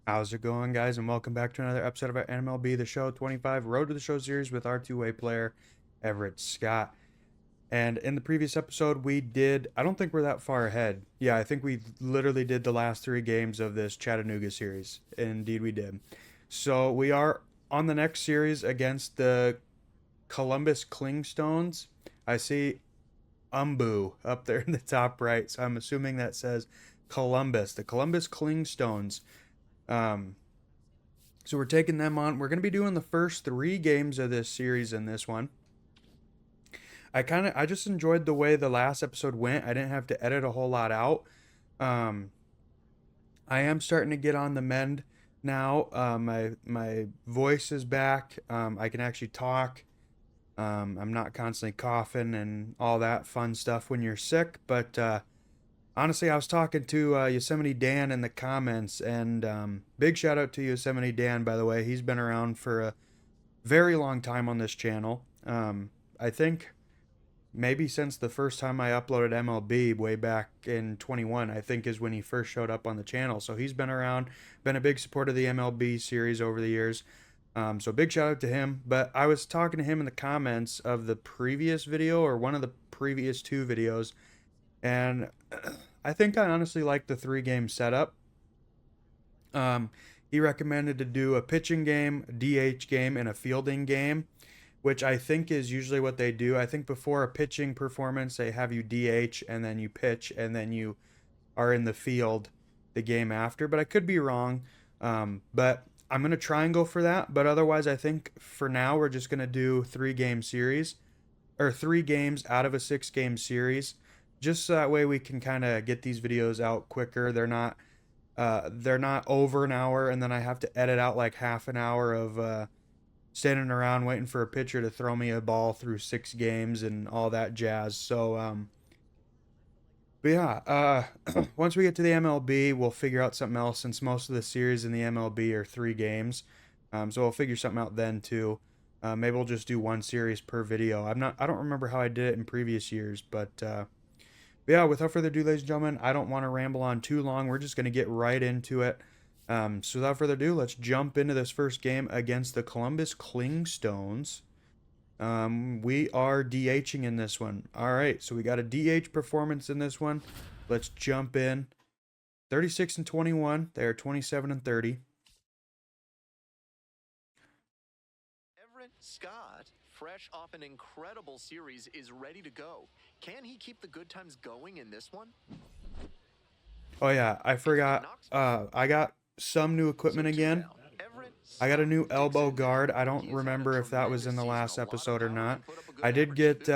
How's it going, guys? And welcome back to another episode of our MLB The Show 25 Road to the Show series with our two-way player, Everett Scott. And in the previous episode, I don't think we're that far ahead. Yeah, I think we literally did the last three games of this Chattanooga series. Indeed, we did. So we are on the next series against the Columbus Clingstones. I see Umbu up there in the top right, so I'm assuming that says Columbus, the Columbus Clingstones. Um, so we're taking them on. We're going to be doing the first three games of this series in this one. I just enjoyed the way the last episode went. I didn't have to edit a whole lot out. Um, I am starting to get on the mend now. My voice is back. I can actually talk. I'm not constantly coughing and all that fun stuff when you're sick. But honestly, I was talking to Yosemite Dan in the comments, and big shout out to Yosemite Dan, by the way. He's been around for a very long time on this channel. I think maybe since the first time I uploaded MLB way back in 21, I think is when he first showed up on the channel. So he's been around, been a big supporter of the MLB series over the years. So big shout out to him. But I was talking to him in the comments of the previous video, or one of the previous two videos, and I think I honestly like the three-game setup. He recommended to do a pitching game, DH game, and a fielding game, which I think is usually what they do. I think before a pitching performance, they have you DH, and then you pitch, and then you are in the field the game after. But I could be wrong. But I'm going to try and go for that. But otherwise, I think for now, we're just going to do three-game series, or three games out of a six-game series, just so that way we can kind of get these videos out quicker. They're not over an hour, and then I have to edit out like half an hour of standing around waiting for a pitcher to throw me a ball through six games and all that jazz. So but yeah, once we get to the MLB, we'll figure out something else, since most of the series in the MLB are three games. So we'll figure something out then too. Maybe we'll just do one series per video. I don't remember how I did it in previous years, but yeah, without further ado, ladies and gentlemen, I don't want to ramble on too long. We're just going to get right into it. So without further ado, let's jump into this first game against the Columbus Clingstones. We are DHing in this one. All right, so we got a DH performance in this one. Let's jump in. 36 and 21. They are 27 and 30. Everett Scott, fresh off an incredible series, is ready to go. Can he keep the good times going in this one? Oh yeah, I forgot. I got some new equipment again. I got a new elbow guard. I don't remember if that was in the last episode or not. I did get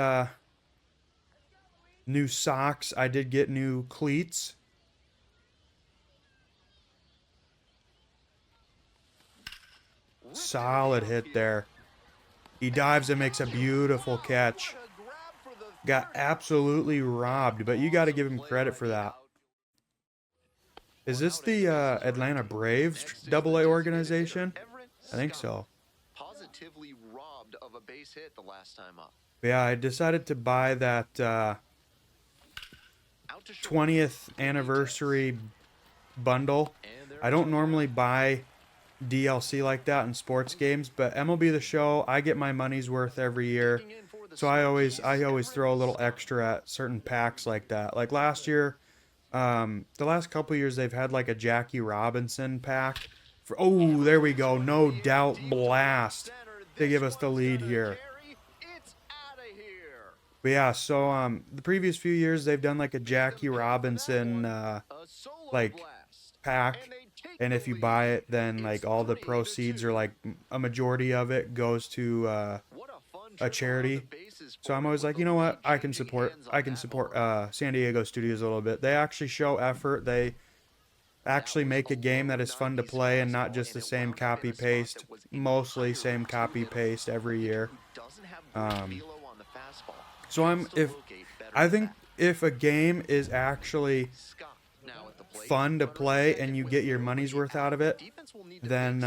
new socks. I did get new cleats. Solid hit there. He dives and makes a beautiful catch. Got absolutely robbed, but you got to give him credit for that. Is this the Atlanta Braves AA organization? I think so. Positively robbed of a base hit the last time up. Yeah, I decided to buy that 20th anniversary bundle. I don't normally buy DLC like that in sports games, but MLB The Show, I get my money's worth every year. So I always throw a little extra at certain packs like that. Like last year, the last couple years they've had like a Jackie Robinson pack. Oh, there we go. No doubt blast to give us the lead here. But yeah, so the previous few years they've done like a Jackie Robinson like pack, and if you buy it, then like all the proceeds, or like a majority of it, goes to a charity. So I'm always like, you know what, I can support San Diego Studios a little bit. They actually show effort. They actually make a game that is fun to play and not just the same copy paste, mostly same copy paste every year. So I think if a game is actually fun to play and you get your money's worth out of it, then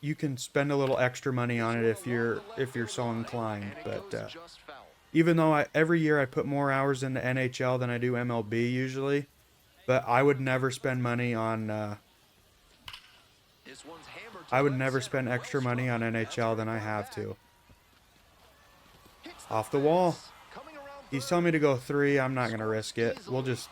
you can spend a little extra money on it if you're so inclined. But even though every year I put more hours into NHL than I do MLB usually, But I would never spend money on This one's hammered to I would left never center. spend Well extra money struck. on That's NHL than right I by have back. to. Hits Off the wall. fence. Coming around He's third. telling me to go 3. I'm not gonna Scores risk it. We'll easily.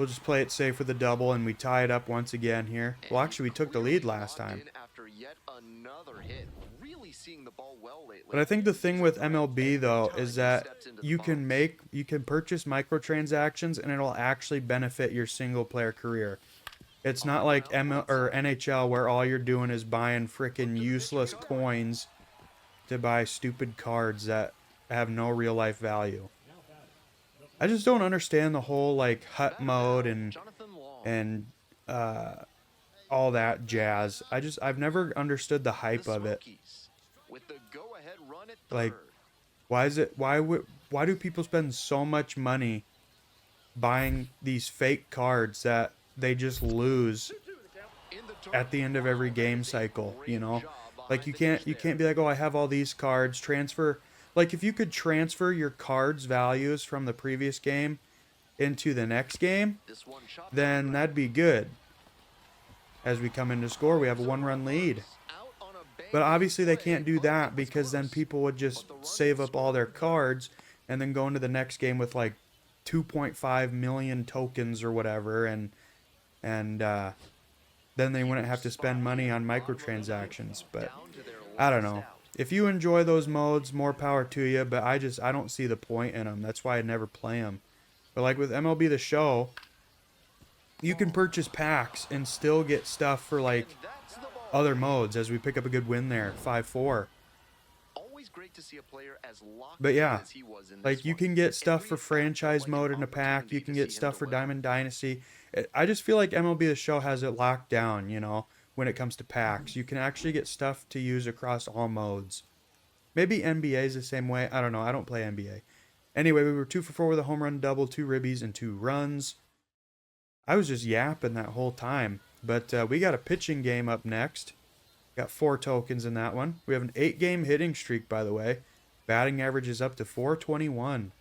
just play it safe with a double, and we tie it up once again here. And Well, he's actually, we took the clearly lead last logged time. in after yet another hit. Really seeing the ball well lately. But I think the thing He's with a threat MLB every though time is he that steps into the you can box. purchase microtransactions, and it'll actually benefit your single player career. It's not like ML or NHL where all you're doing is buying freaking useless coins to buy stupid cards that have no real life value. I just don't understand the whole like hut mode and Jonathan Long. and all that jazz. I've never understood the hype The of it. Smokies with the go-ahead run at Like, third. why do people spend so much money buying these fake cards that they just lose In the turn. at the end of every Wow, game that is a cycle, you great know? job Like behind you the can't dish be like, "Oh, I have all these cards, transfer." Like if you could transfer your cards values from the previous game into the next game, there. This one shot then down that'd be good. As we come into score, we have a 1-run lead. out on a But banging obviously they play, can't do but that it was because then close. people would just But the run save was up all their scored. cards and then go into the next game with like 2.5 million tokens or whatever, and then they wouldn't have to spend money on microtransactions. But Down to their I don't last know. out. If you enjoy those modes, more power to you. But I don't see the point in them. That's why I never play them. But like with MLB The Show, you can purchase packs and still get stuff for like And that's the ball. other modes. As we pick up a good win there, 5-4. Always great to see a player as locked But in yeah, as he was in like this you one. can get stuff Every for at bat felt franchise like an mode in a pack. opportunity You can to get see him stuff for deliver. Diamond Dynasty. I just feel like MLB The Show has it locked down, you know, when it comes to packs. You can actually get stuff to use across all modes. Maybe NBA is the same way. I don't know. I don't play NBA. Anyway, we were 2 for 4 with a home run double, 2 ribbies, and 2 runs. I was just yapping that whole time. But we got a pitching game up next. Got 4 tokens in that one. We have an 8-game hitting streak, by the way. Batting average is up to 421.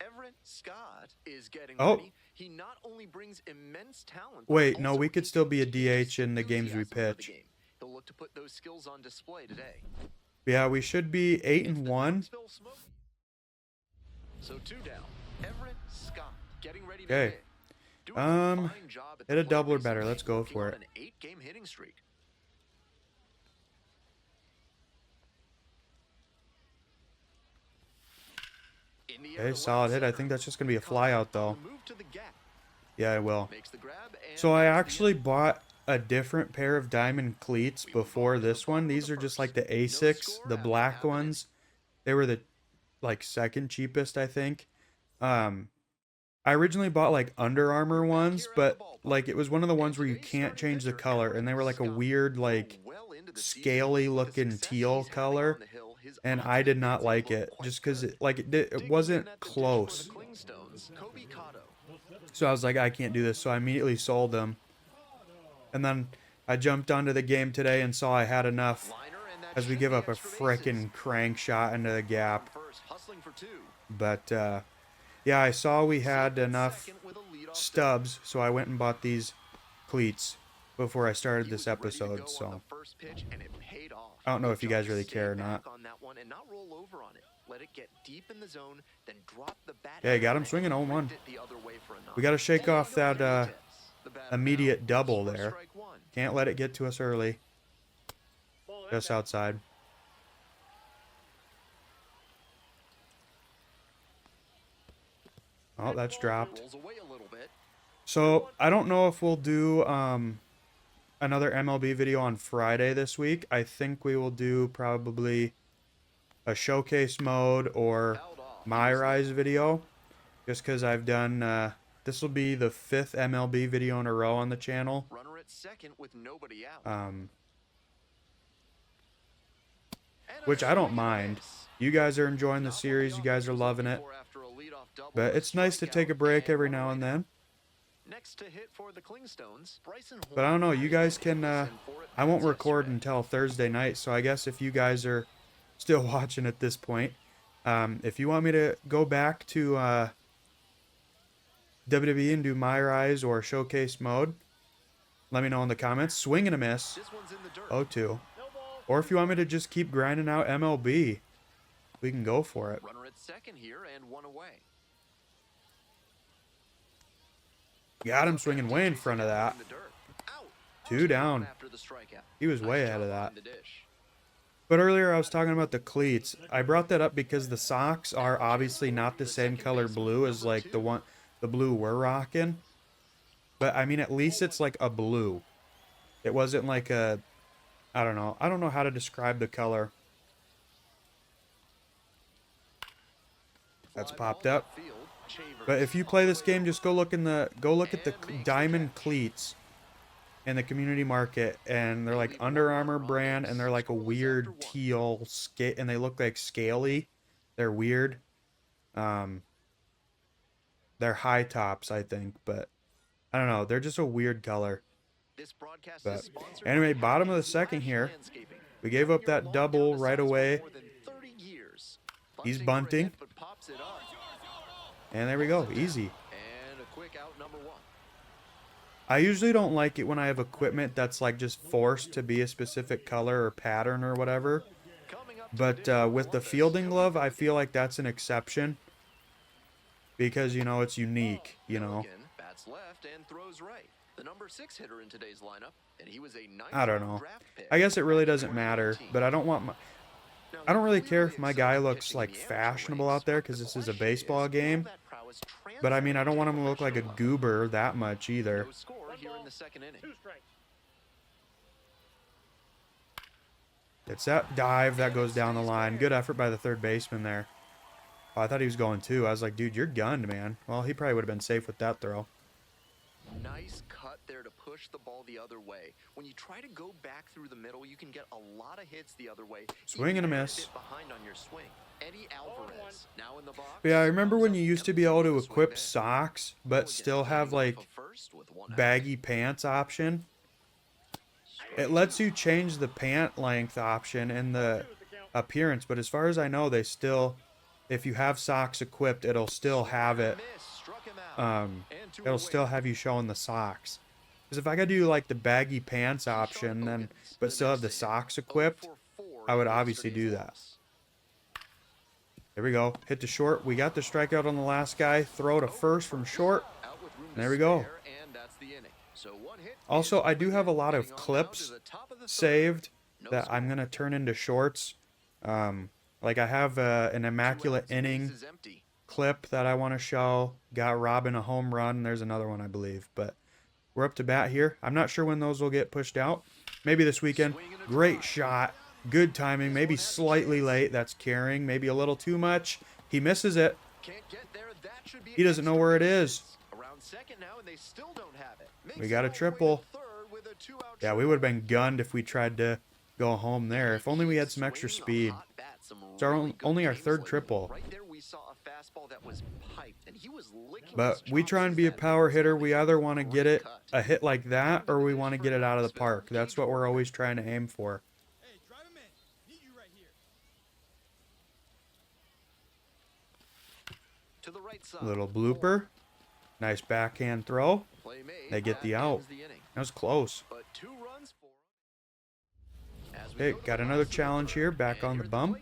Everett Scott is getting Oh. ready. He not only brings immense talent, but Wait, no, also we could still be a contagious DH in the games we enthusiasm for the pitch. game. He'll look to put those skills on display today. Yeah, we should be 8 It's and the 1. Knoxville Smokies. So 2 down. Everett Scott getting ready to Okay. hit. Doing a fine job at the hit a plate double or recently, better. Let's go working for on it. An 8-game hitting streak. In the air Okay, to solid left hit. I center. think that's just going to be a Comes fly out, on though. the move to the gap. Yeah, I will. Makes the grab and So I that's the actually inning. bought a different pair of diamond cleats before this one. These are just like the A6, the black ones. They were the like second cheapest, I think. I originally bought like Under Armour ones, but like it was one of the ones where you can't change the color, and they were like a weird like scaly looking teal color, and I did not like it just because it wasn't close. So I was like, I can't do this. So I immediately sold them. And then I jumped onto the game today and saw I had enough as we give up a frickin' crank shot into the gap. But yeah, I saw we had enough stubs, so I went and bought these cleats before I started this episode. So I don't know if you guys really care or not. Hey, got him swinging 0-1. We got to shake off that immediate double there. Can't let it get to us early. Just outside. Oh, that's dropped. So I don't know if we'll do another MLB video on Friday this week. I think we will do probably a showcase mode or my rise video, just because I've done this will be the 5th MLB video in a row on the channel. Runner at second with nobody out. Which I don't mind. You guys are enjoying the series. You guys are loving it. But it's nice to take a break every now and then. Next to hit for the Clingstones, Bryson But I don't know. You guys can. Horn. I won't record until Thursday night. So I guess if you guys are still watching at this point, If you want me to go back to WWE and do My Rise or Showcase mode, let me know in the comments. Swing and a miss. This one's in the dirt. 0-2. Or if you want me to just keep grinding out MLB, we can go for it. Runner at second here and one away. Got him swinging way in front of that. Two down. He was way ahead of that. But earlier I was talking about the cleats. I brought that up because the socks are obviously not the same color blue as like the blue we're rocking. But I mean, at least it's like a blue. It wasn't like a, I don't know. I don't know how to describe the color. That's popped up. But if you play this game, just go look at the diamond cleats in the community market, and they're like Under Armour brand, and they're like a weird teal and they look like scaly. They're weird. They're high tops, I think, but I don't know. They're just a weird color. But anyway, bottom of the second here, we gave up that double right away. He's bunting. And there we go, easy. I usually don't like it when I have equipment that's like just forced to be a specific color or pattern or whatever. But with the fielding glove, I feel like that's an exception. Because, you know, it's unique, you know. I don't know. I guess it really doesn't matter, but I don't really care if my guy looks like fashionable out there because this is a baseball game. But I mean, I don't want him to look like a goober that much either. It's that dive that goes down the line. Good effort by the third baseman there. Oh, I thought he was going too. I was like, dude, you're gunned, man. Well, he probably would have been safe with that throw. Nice cut there to push the ball the other way. When you try to go back through the middle, you can get a lot of hits the other way. Swing and a miss. Behind on your swing. Eddie Alvarez, now in the box. Yeah, I remember when you used to be able to equip socks, but still have like baggy pants option. It lets you change the pant length option and the appearance, but as far as I know, they still, if you have socks equipped, it'll still have it. It'll still have you showing the socks. Because if I could do like the baggy pants option, then but still have the socks equipped, I would obviously do that. There we go. Hit the short. We got the strikeout on the last guy. Throw to first from short. And there we go. Also, I do have a lot of clips saved that I'm going to turn into shorts. Like I have an Immaculate inning clip that I want to show. Got Robin a home run. There's another one, I believe. But we're up to bat here. I'm not sure when those will get pushed out. Maybe this weekend. Great shot. Good timing. Maybe slightly late. That's carrying. Maybe a little too much. He misses it. He doesn't know where it is. We got a triple. Yeah, we would have been gunned if we tried to go home there. If only we had some extra speed. It's only our third triple. But we try and be a power hitter. We either want to get it a hit like that or we want to get it out of the park. That's what we're always trying to aim for. Little blooper. Nice backhand throw. They get the out. That was close. Okay, got another challenge here. Back on the bump.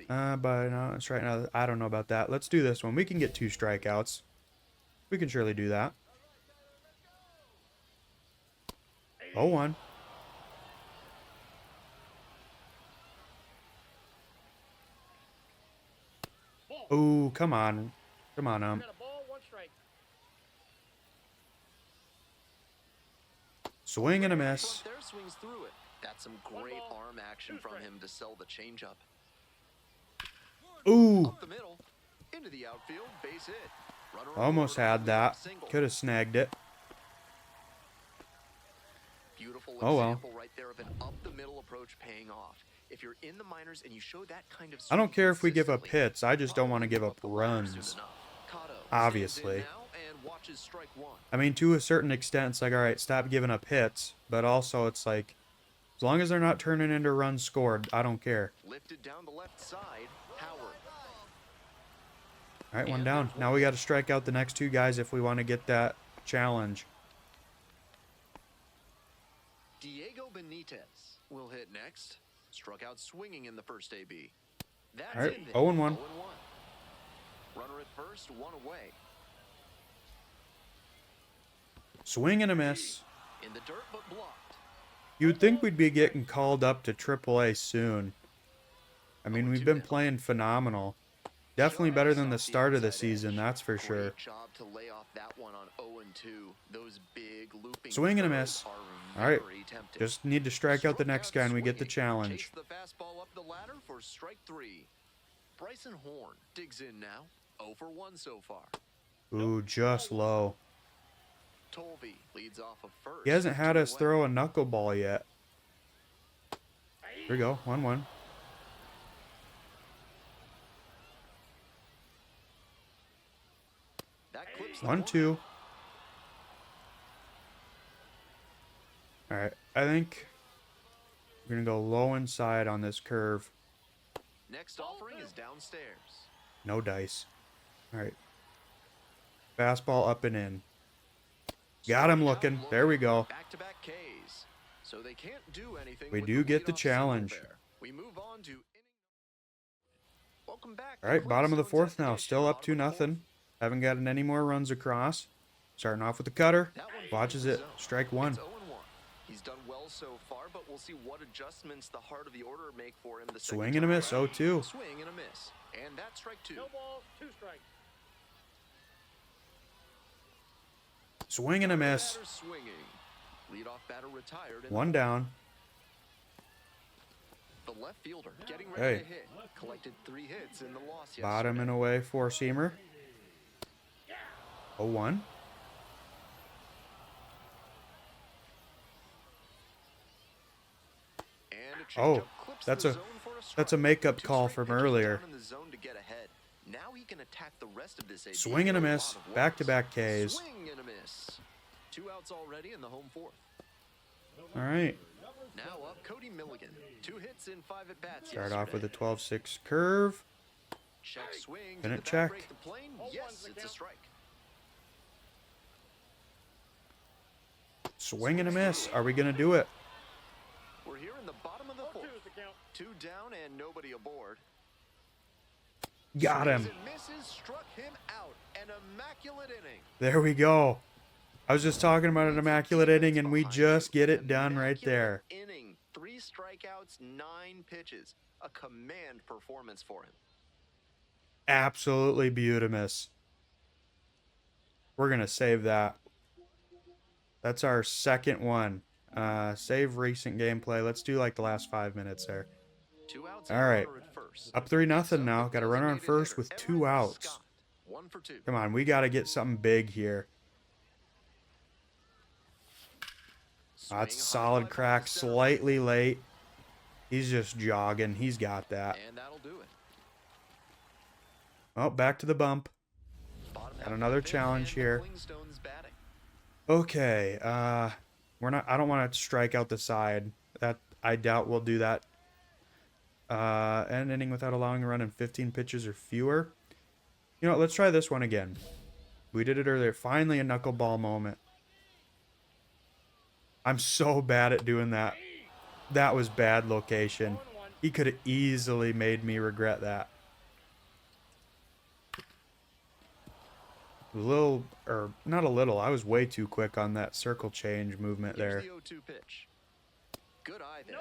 But no, that's right now. I don't know about that. Let's do this one. We can get 2 strikeouts. We can surely do that. 0-1. Ooh, come on. Come on, Swing and a miss. That's some great arm action from him to sell the changeup. Ooh. Up the middle, into the outfield, base hit. Almost had that. Could have snagged it. Beautiful example right there of an up the middle approach paying off. If you're in the minors and you show that kind of I don't care if we give up hits. I just don't want to give up runs. Obviously. I mean, to a certain extent, it's like, all right, stop giving up hits. But also, it's like, as long as they're not turning into runs scored, I don't care. Lifted down the left side, Howard. All right, one And down. there's Now we got to strike out the next two guys if we want to get that challenge. Diego Benitez will hit next. Struck out swinging in the first AB. That's All right, in there. 0-1. 0-1. Runner at first, one away. Swing and a miss. In the dirt, but blocked. You'd think we'd be getting called up to AAA soon. I mean, we've been playing phenomenal. Definitely better than the start of the season, that's for sure. Great job to lay off that one on 0-2. Those big looping Swing and a throws miss. are All right, very tempting. just need to strike out the Struck next out guy and we get the swinging. challenge. Chase the fastball up the ladder for strike 3. Bryson Horn digs in now. 0 for 1 so far. Ooh, just low. Tolby leads off of first. He hasn't had 2 us away. throw a knuckleball yet. Here we go, 1-1. That clips the 1-2. All right, I think we're gonna go low inside on this curve. Next offering is downstairs. No dice. All right. Fastball up and in. Got him looking. There we go. Back-to-back Ks. So they can't do anything. We with do get the leadoff single challenge. there. We move on to inning. Welcome back. All right, bottom of the Clingstones fourth at the now. dish. Still up Bottom of the 2-0. fourth. Haven't gotten any more runs across. Starting off with the cutter. That one Watches finds the it. zone. Strike It's 1. 0-1. He's done well so far, but we'll see what adjustments the heart of the order make for him. The second Swing and a time miss. around. 0-2. Swing and a miss. And that's strike 2. No balls, 2 strikes. Swing and a miss. Batter swinging. Leadoff batter retired. and 1 down. The left fielder getting ready Hey. to hit. Collected 3 hits in the loss yesterday. Bottom and away, 4-seamer. 0-1. And a Oh, changeup clips that's the a- zone for that's strike. a makeup 2 call strike from pitches earlier. down in the zone to get ahead. Now he can attack the rest of this AB Swing and a with miss. lot of Back-to-back walks. Ks. Swing and a miss. 2 outs already in the home fourth. All right. Now up Cody Milligan. 2 hits in 5 at bats. Start off with a yesterday. 12-6 curve. Check swing. Didn't Did the bat check. break the plane? Yes, it's a strike. Swing and a miss. Are we going to do it? We're here in the bottom of the 0-2 fourth. is the count. 2 down and nobody aboard. Got Swings him. and misses, struck him out. An immaculate inning. There we go. I was just talking about an immaculate inning, and we Behind just you. get it done right Immaculate there. Inning, 3 strikeouts, 9 pitches. A command performance for him. Absolutely beautimous. We're going to save that. That's our second one. Save recent gameplay. Let's do like the last 5 minutes there. 2 outs. All and a right. runner at first. Up 3-0 So now. the Got a runner on designated first hitter, with 2 Everett outs. Scott, 1 for 2. Come on, we got to get something big here. That's Swing, solid high fly crack, ball center. slightly late. He's just jogging. He's got that. And that'll do it. Oh, back to the bump. Bottom Got half of another the fifth, challenge and the here. Clingstones batting. Okay, we're not. I don't want to strike out the side. That I doubt we'll do that. An inning without allowing a run in 15 pitches or fewer. You know what? Let's try this one again. We did it earlier. Finally, a knuckleball moment. I'm so bad at doing that. That was bad location. 1-1. He could have easily made me regret that. A little, or not a little. I was way too quick on that circle change movement Here's there. the 0-2 pitch. Good eye there.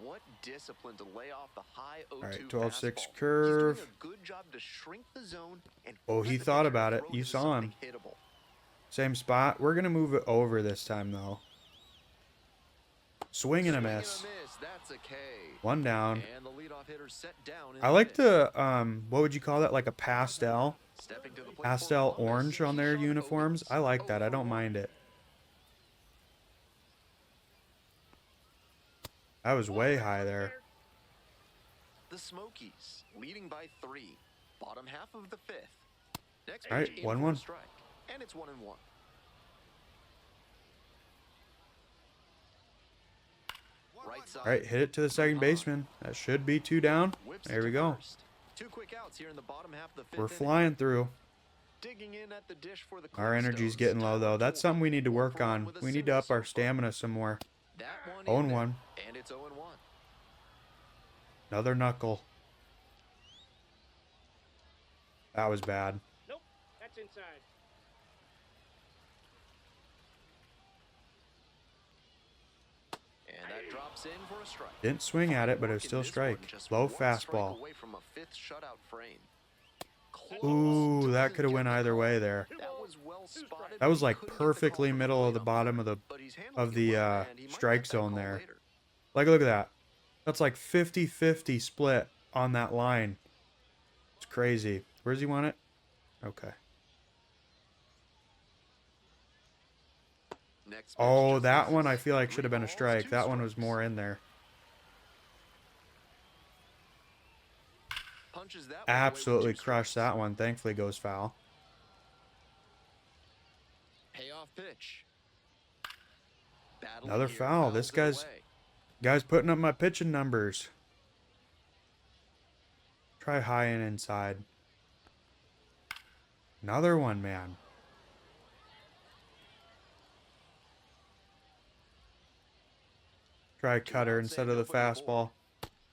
What discipline to lay off the high 0-2 right, 12-6 fastball. curve. He's doing a good job to shrink the zone and Oh, force he the thought pitcher about to it. throw You to saw him. something hittable. Same spot. We're gonna move it over this time though. Swing and a Swing miss. That's a K. 1 down. And the leadoff hitter set down in I like the the what would you call that? Like a pastel, Stepping to the plate for pastel Columbus, orange on their Keyshawn uniforms. Owens, I like 0 that. I for don't 1. mind it. That was way high there. The Smokies leading by 3. Bottom half of the 5th. Next All right, pitch in for a 1-1. strike. And it's 1-1. Right side. All right, hit it to the second baseman. That should be 2 down. Whips it There we to go. first. 2 quick outs here in the bottom half of the 5th We're inning. flying through. Digging in at the dish for the Our energy's Clingstones. getting low, though. That's something we need to 1 work for 1 on. with a We need single to up so our far. stamina some more. That one 0 in there, 1. and it's 0 1. Another knuckle. That was bad. Nope, that's inside. And that drops in for a strike. Didn't swing at it, but it was still strike. Low fastball. Away from a 5th shutout frame. Ooh, that could have went either way there. That was well spotted. That was like Couldn't get the perfectly call middle of the complete bottom on of but he's the handling it well, and he might strike get that zone call there. later. Like, look at that. That's like 50-50 split on that line. It's crazy. Where does he want it? Okay. Next pitch Oh, just that misses. one I feel like 3 should have been a balls, strike. 2 That one was strikes. more in there. Punches that one away with Absolutely 2 crushed strikes. that one. Thankfully goes foul. Payoff pitch. Battling Another here, foul. fouls This it guy's away. putting up my pitching numbers. Try high and inside. Another one, man. Try cutter instead of the fastball.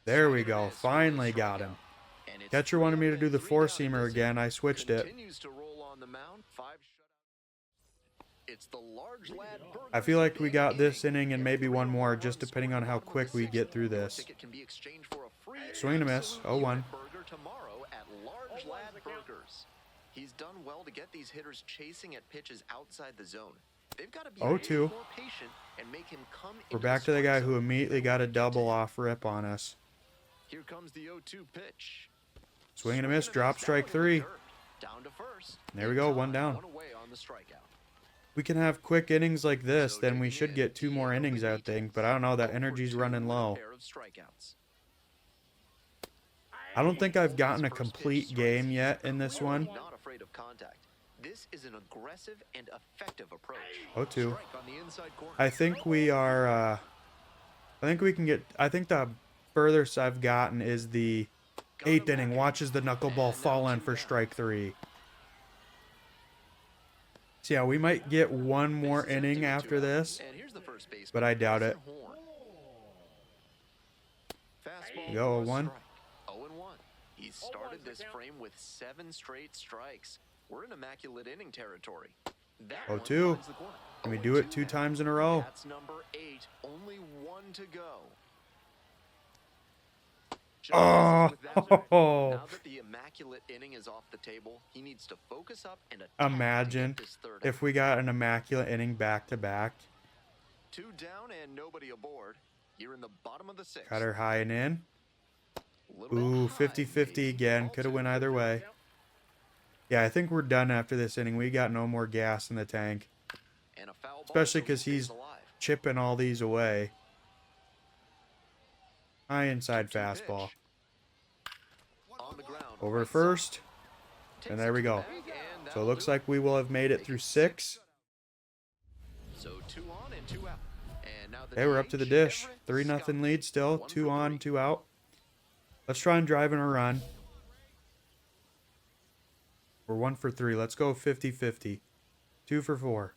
There we go. Finally got him. And it's Catcher 3 wanted me up to do and the 3 four down in seamer this again. inning. I switched it. Continues to roll on the mound. 5 shutout. It's the large lad I feel like we big got this inning and maybe one more, just 3 depending on how bottom of quick the we 6th. get through Your this. ticket can be exchanged for a free Swing and a miss. absolute 0-1. unit burger tomorrow at Large Lad Burgers. He's done well to get these hitters chasing at pitches outside the zone. They've got to be a 0-2. little more patient and make him come We're into back to the strike guy zone. who immediately got a double off rip on us. Here comes the 0-2 pitch. Swing and a miss. Drop down strike in the 3. dirt. Down to first. There we In go, time, 1 down. 1 away on the strikeout. We can have quick innings like this, So then we digging should in, get 2 more Diego innings, I Benitez. think. But I don't know. That 0 for energy's 2 running with a low. pair of strikeouts. I don't think I've gotten a His first pitch complete strikes. game He's yet in this one. Not afraid of contact. This is an aggressive and effective approach. 0-2. Strike on the inside corner. I think we are, I think we can get, I think the furthest I've gotten is the 8th inning. Watches the knuckleball fall in for strike 3. So yeah, we might get 1 more Bases inning empty with 2 after out. this. And here's the first baseman, but I doubt it. Preston Horn. Fastball Go, for a 0-1. strike. 0-1. He started this frame with 7 straight strikes. We're in immaculate inning territory. That 0-2. one finds the corner. Can we do it 2 0-2 now. times in a row? That's number 8. Only 1 to go. Oh. With that one. Now that the immaculate inning is off the table, he needs to focus up and attack to Imagine get this third if out. we got an immaculate inning back to back. 2 down and nobody aboard. You're in the bottom of the 6th. Cutter high and in. Little bit Ooh, high, 50-50 maybe. again. Ball Could have 2. went either way. Yeah, I think we're done after this inning. We got no more gas in the tank. And a foul ball, Especially so he 'cause stays he's alive. Chipping all these away. High inside 2-2 fastball. pitch. On the ground, Over right first. side. And Takes there it we to the go. bag, and So that'll it looks do like we will have made it Make through it 6. So 2 on and 2 out. And now the Hey, we're up to the DH, dish. Everett 3-0 Scott. lead still. 1 2 for on, 3. 2 out. Let's try and drive in a run. We're 1 for 3. Let's go 50-50. 2 for 4.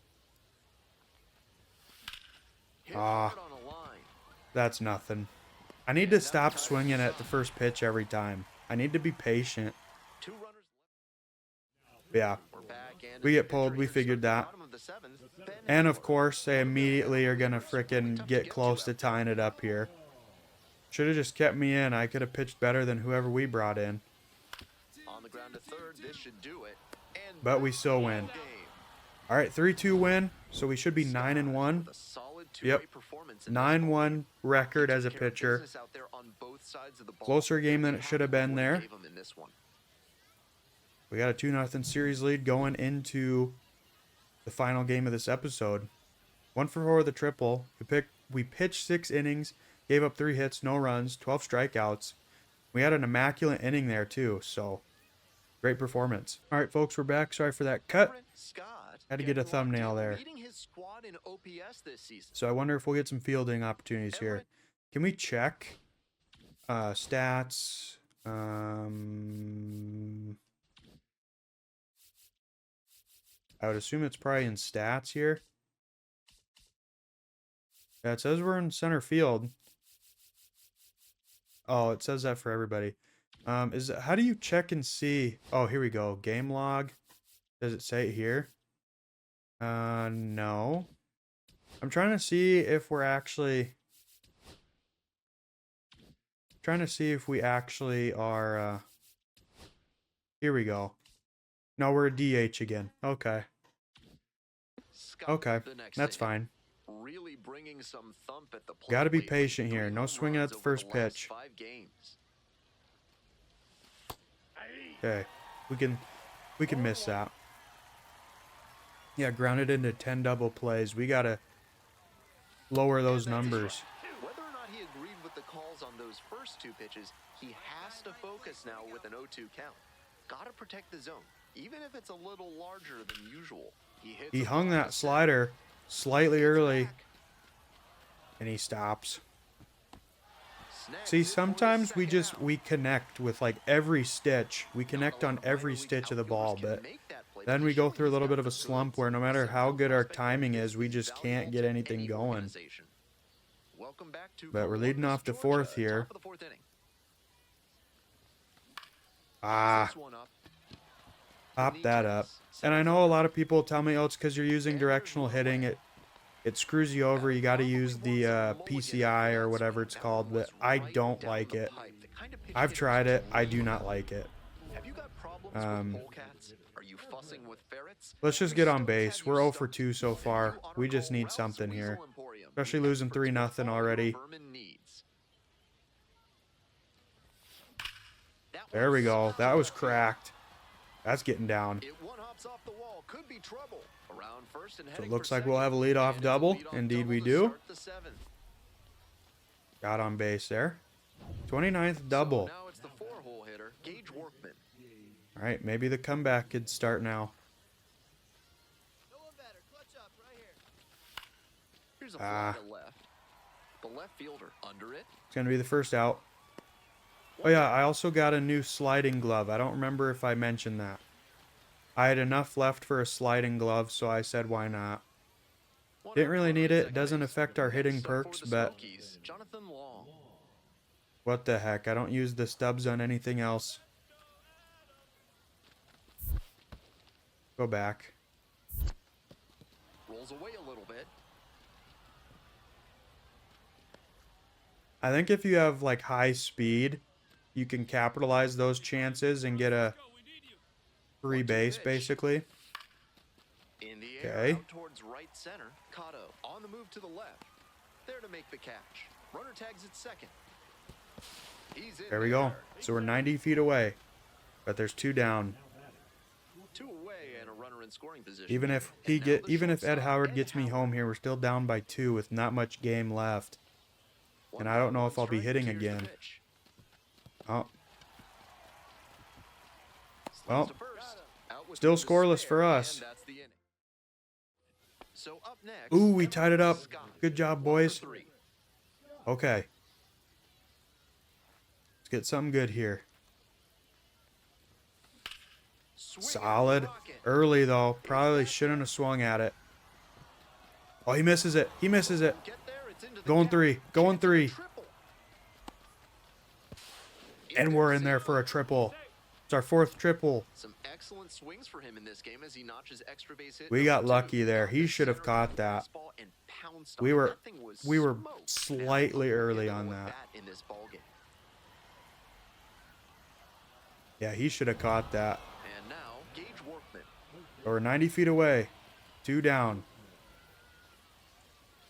Hit Ah. hard on a line. That's nothing. I need to stop swinging at the first pitch every time. I need to be patient. 2 runners Yeah. we're back, and We as get the pulled, pitcher we here figured starts that. the bottom of the 7th, Ben And of Howard. course, they immediately are going to frickin' get close to tying it up here. Should have just kept me in. I could have pitched better than whoever we brought in. On the ground to third, this should do it. And But we that's still the win. game. All right, 3-2 win. So we should be Scott 9-1. with a solid Yep. 2-way performance in this 9-1 ball game. record He as a took care of pitcher. business out there on both sides of the ball. Closer game than it should have been What he there. gave him in this one. We got a 2-0 series lead going into the final game of this episode. 1 for 4 with a triple. We pitched 6 innings, gave up 3 hits, no runs, 12 strikeouts. We had an immaculate inning there too, so great performance. All right, folks, we're back. Sorry for that cut. Everett Scott Had to get a getting locked thumbnail in, there. leading his squad in OPS this season. So I wonder if we'll get some fielding opportunities here. Everett Can we check stats? I would assume it's probably in stats here. Yeah, it says we're in center field. Oh, it says that for everybody. How do you check and see? Oh, here we go. Game log. Does it say it here? No. I'm trying to see if we're actually... Trying to see if we actually are, here we go. No, we're a DH again. Okay. Okay, that's fine. Really bringing some thump at the plate. Gotta be lately. patient here. 3 No home swinging runs at the over first the last pitch. 5 games. Okay, we can miss that. Yeah, grounded into 10 double plays. We gotta lower those numbers. Whether or not he agreed with the calls on those first 2 pitches, he has to focus now with an 0-2 count. Gotta protect the zone, even if it's a little larger than usual. He hung that slider slightly early, and he stops. See, sometimes we connect with like every stitch. We connect on every stitch of the ball, but then we go through a little bit of a slump where no matter how good our timing is, we just can't get anything going. But we're leading off to 4th here. Ah. Pop that up. And I know a lot of people tell me, oh, it's because you're using directional hitting. It screws you over. You got to use the PCI or whatever it's called. But I don't like it. I've tried it. I do not like it. Let's just get on base. We're 0 for 2 so far. We just need something here. Especially losing 3-0 already. There we go. That was cracked. That's getting down. So it looks like we'll have a leadoff double. Indeed we do. Got on base there. 29th double. All right, maybe the comeback could start now. It's going to be the first out. Oh yeah, I also got a new sliding glove. I don't remember if I mentioned that. I had enough left for a sliding glove, so I said why not. Didn't really need it. It doesn't affect our hitting perks, but what the heck? I don't use the stubs on anything else. Go back. Rolls away a little bit. I think if you have like high speed, you can capitalize those chances and get a free base basically. In the air, out towards right center. Cotto on the move to the left. There to make the catch. Runner tags at second. There we go. So we're 90 feet away, but there's 2 down. 2 away and a runner in scoring position. Even if Ed Howard gets me home here, we're still down by 2 with not much game left. And I don't know if I'll be hitting again. Oh. Well, still scoreless for us. Ooh, we tied it up. Good job, boys. Okay. Let's get something good here. Solid. Early, though. Probably shouldn't have swung at it. Oh, he misses it. He misses it. Going 3. Going 3. And we're in there for a triple. It's our 4th triple. Some excellent swings for him in this game as he notches extra base hit. We got lucky there. He should have caught that. We were slightly early on that. Yeah, he should have caught that. And now, Gage Workman. We're 90 feet away. 2 down.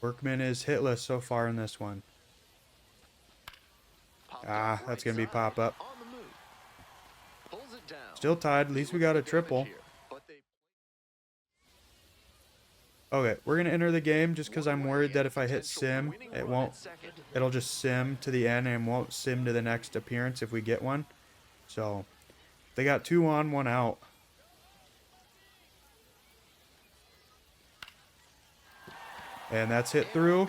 Workman is hitless so far in this one. That's going to be pop up. Still tied. At least we got a triple. Okay, we're going to enter the game just because I'm worried that if I hit sim, it'll just sim to the end and won't sim to the next appearance if we get one. So, they got 2 on, 1 out. And that's hit through.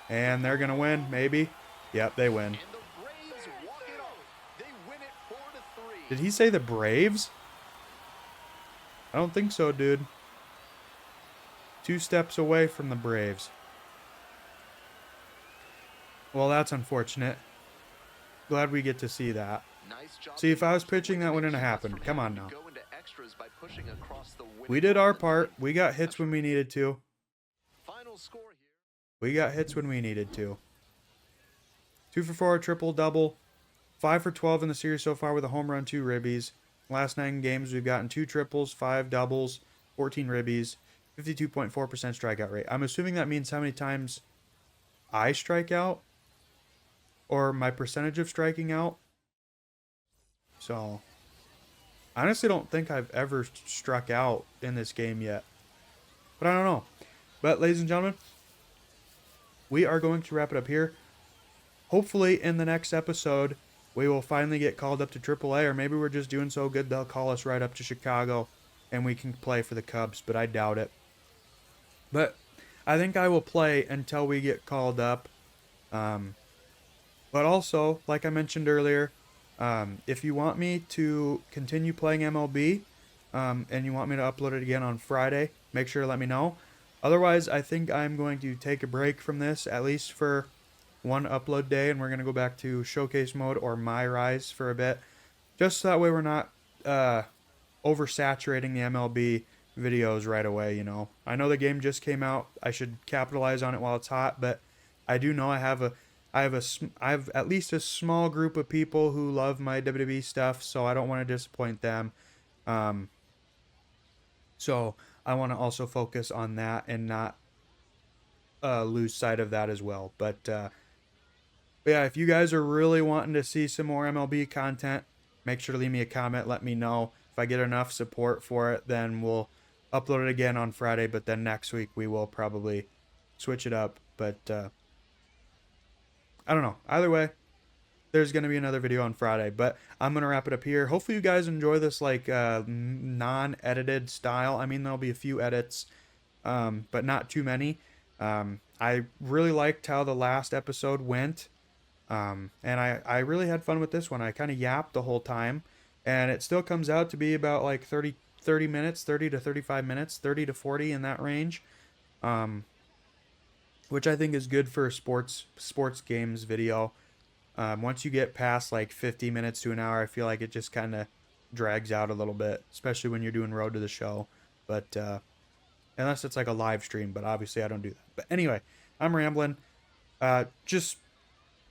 And they're going to win, maybe. Yep, they win. Did he say the Braves? I don't think so, dude. 2 steps away from the Braves. Well, that's unfortunate. Glad we get to see that. Nice job. See, if I was pitching, that wouldn't have happened. Come on now. Go into extras by pushing across the We did our part. We got hits when we needed to. Final score here. We got hits when we needed to. 2 for 4, triple double. 5 for 12 in the series so far with a home run, 2 ribbies. Last 9 games, we've gotten 2 triples, 5 doubles, 14 ribbies, 52.4% strikeout rate. I'm assuming that means how many times I strike out, or my percentage of striking out. So, I honestly don't think I've ever struck out in this game yet. But I don't know. But, ladies and gentlemen, we are going to wrap it up here. Hopefully, in the next episode, we will finally get called up to AAA, or maybe we're just doing so good they'll call us right up to Chicago and we can play for the Cubs, but I doubt it. But I think I will play until we get called up. But also, like I mentioned earlier, if you want me to continue playing MLB and you want me to upload it again on Friday, make sure to let me know. Otherwise, I think I'm going to take a break from this, at least for one upload day, and we're going to go back to showcase mode or my rise for a bit, just so that way we're not oversaturating the MLB videos right away. You know, I know the game just came out, I should capitalize on it while it's hot, but I do know I have at least a small group of people who love my WWE stuff, so I don't want to disappoint them. So I want to also focus on that and not lose sight of that as well. But yeah, if you guys are really wanting to see some more MLB content, make sure to leave me a comment. Let me know. If I get enough support for it, then we'll upload it again on Friday. But then next week we will probably switch it up. But I don't know. Either way, there's going to be another video on Friday. But I'm going to wrap it up here. Hopefully you guys enjoy this like non-edited style. I mean, there'll be a few edits, but not too many. I really liked how the last episode went. And I really had fun with this one. I kind of yapped the whole time, and it still comes out to be about like 30 minutes, 30 to 35 minutes, 30 to 40 in that range, which I think is good for a sports games video. Once you get past like 50 minutes to an hour, I feel like it just kind of drags out a little bit, especially when you're doing Road to the Show. But unless it's like a live stream, but obviously I don't do that. But anyway, I'm rambling. Just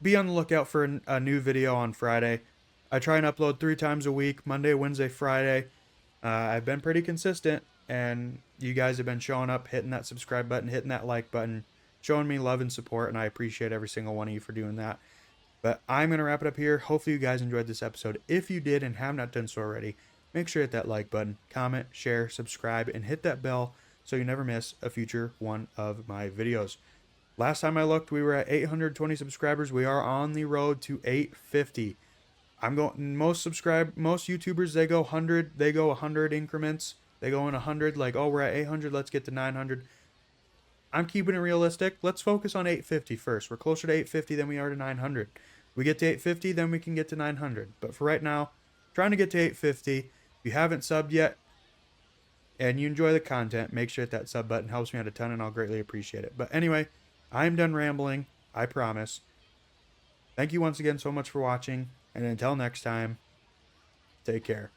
be on the lookout for a new video on Friday. I try and upload 3 times a week, Monday, Wednesday, Friday. I've been pretty consistent, and you guys have been showing up, hitting that subscribe button, hitting that like button, showing me love and support, and I appreciate every single one of you for doing that. But I'm going to wrap it up here. Hopefully you guys enjoyed this episode. If you did and have not done so already, make sure to hit that like button, comment, share, subscribe, and hit that bell so you never miss a future one of my videos. Last time I looked, we were at 820 subscribers. We are on the road to 850. Most YouTubers, they go 100 increments. They go in 100, like, oh, we're at 800, let's get to 900. I'm keeping it realistic. Let's focus on 850 first. We're closer to 850 than we are to 900. We get to 850, then we can get to 900. But for right now, trying to get to 850. If you haven't subbed yet and you enjoy the content, make sure to hit that sub button. Helps me out a ton, and I'll greatly appreciate it. But anyway, I'm done rambling. I promise. Thank you once again so much for watching. And until next time, take care.